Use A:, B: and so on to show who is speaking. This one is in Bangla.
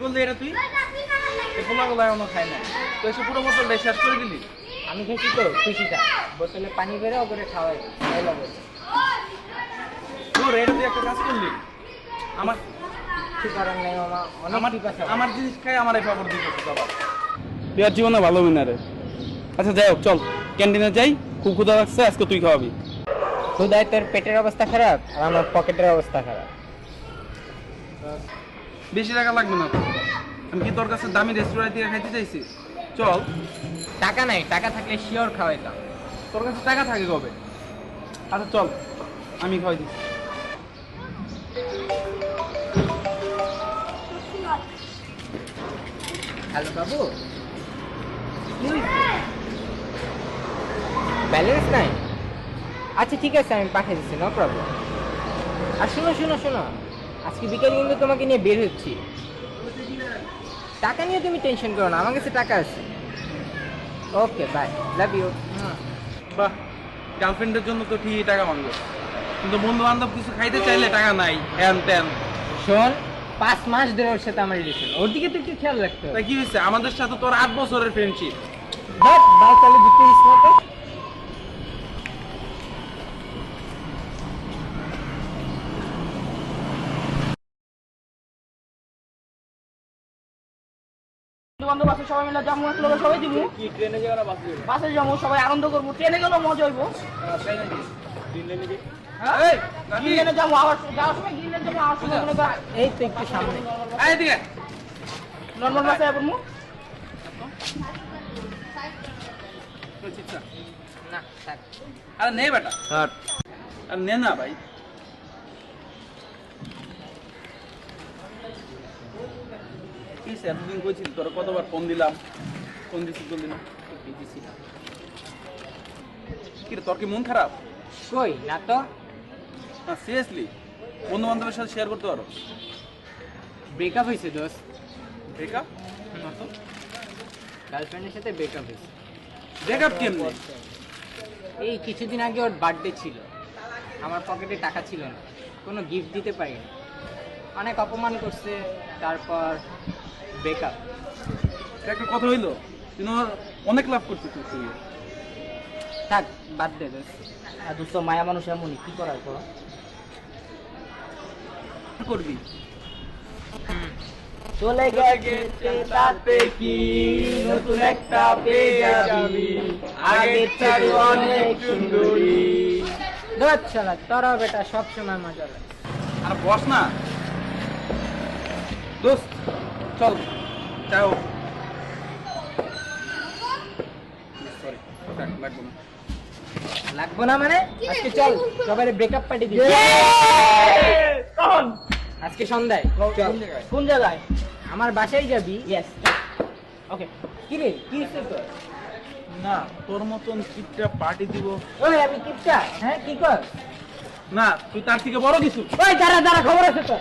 A: করলি এটা তুই? এই পোলাগুলো এখনো খায় না, তো এসে পুরো বোতলটা শেষ করে দিলি।
B: আমি খেয়েছি তো খুশিটা, বোতলে পানি বেরো করে খাওয়াই লাগে।
A: তোর এটা তুই একটা কাজ করলি, আমার
B: কিছু করার নেই মামা,
A: আমার
B: অনেক ঠিক আছে।
A: আমার জিনিস খাই আমার এই খবর দিতে বাবা। তুই আর জীবনে ভালো হবি না রে। আচ্ছা যাই হোক, চল ক্যান্টিনে যাই, খুব ক্ষুধা লাগছে, আজকে তুই খাওয়াবি।
B: ক্ষুধায় তোর পেটের অবস্থা খারাপ আর আমার পকেটের অবস্থা খারাপ।
A: বেশি টাকা লাগবে না তো, আমি কি তোর কাছে দামি রেস্টুরেন্ট থেকে খাইতে চাইছি? চল।
B: টাকা নাই, টাকা থাকলে শিওর খাওয়াইতাম।
A: তোর কাছে টাকা থাকে কবে? আচ্ছা চল, আমি খাওয়াই দিচ্ছি।
B: হ্যালো বাবু, ব্যালেন্স নাই? আচ্ছা ঠিক আছে, আমি পাঠিয়ে দিচ্ছি, নো প্রবলেম। আর শোনো শোনো শোনো, আজকে বিকেলে কিন্তু তোমাকে নিয়ে বের হচ্ছি। টাকা নিয়ে তুমি টেনশন করো না, আমার কাছে টাকা আছে। Okay bye, love you.
A: বাহ, গার্লফ্রেন্ডের জন্য তো ঠিকই টাকা মানবো, কিন্তু বন্ধু বান্ধব কিছু খাইতে চাইলে টাকা নাই, হ্যান ত্যান।
B: শোন, 5 মাস ধরে ওর সাথে আমার রিলেশন, ওর দিকে তো একটু খেয়াল রাখতে হবে।
A: তাই কি হয়েছে? আমাদের সাথে তোর 8 বছরের ফ্রেন্ডশিপ।
B: বাট বাল তাহলে দিতে দিস না তো।
C: বন্ধু বাসে সবাই মিলে যাবো, এক লগে সবাই দিব।
A: কি ট্রেনে যাবে না বাসে যাবে?
C: বাসে যাবো, সবাই আনন্দ করবো, ট্রেনে গেলেও মজা হইব।
A: এই
C: গ্রিনল্যান্ডে যাবো, আবার যাওয়ার সময় গ্রিনল্যান্ড যাবো, আবার সময় মনে কর
B: এই তো একটু সামনে।
A: এদিকে
C: নর্মাল বাসে যাবো।
B: না থাক।
A: আরে নে বেটা,
B: স্যার
A: আরে নে না ভাই। কি সে এতদিন কইছিস, তোর কতবার ফোন দিলাম, ফোন দিছিস বললি না?
B: বিজি ছিলাম।
A: কি রে, তোর কি মন খারাপ?
B: কই না তো।
A: না সিরিয়াসলি, বন্ধু বান্ধবের সাথে শেয়ার করতে পারো?
B: ব্রেকআপ হয়েছে দোস্ত।
A: ব্রেকআপ?
B: গার্লফ্রেন্ডের সাথে ব্রেকআপ হয়েছে।
A: ব্রেকআপ কেমনে?
B: এই কিছুদিন আগে ওর বার্থডে ছিল, আমার পকেটে টাকা ছিল না, কোনো গিফট দিতে পারিনি, অনেক অপমান করছে, তারপর ব্রেকআপ।
A: একটা কথা হইলো, তুই ওর অনেক লাভ করছিস তুই।
B: থাক বাদ দে দোস্ত।
C: আর দোস্ত মায়া মানুষ এমনই, কি করার পর
A: কি করবি?
C: চলে গেছে তাতে কি, নতুন একটা পেয়ে যাবি, আগের থেকে অনেক সুন্দরী।
B: দোস্ত শালা, তোরা বেটা সবসময় মজা লাগে।
A: আর বস না দোস্ত, চল যাও। সরি, লাগবো না।
B: লাগবো না মানে? আজকে চল সবাই ব্রেকআপ পার্টি দিই।
C: কখন?
B: আজকে সন্ধ্যায় চল।
C: কোন জায়গায়?
B: আমার বাসায় যাবি।
C: ইয়েস। ওকে।
B: কি রে, কি হচ্ছে তোর?
A: না, তোর মতন কিপটা পার্টি দিব?
B: ওই আমি কিপটা? হ্যাঁ কি কর?
A: না, তুই তার থেকে বড় কিছু।
B: ওই দাঁড়া দাঁড়া, খবর আছে তো।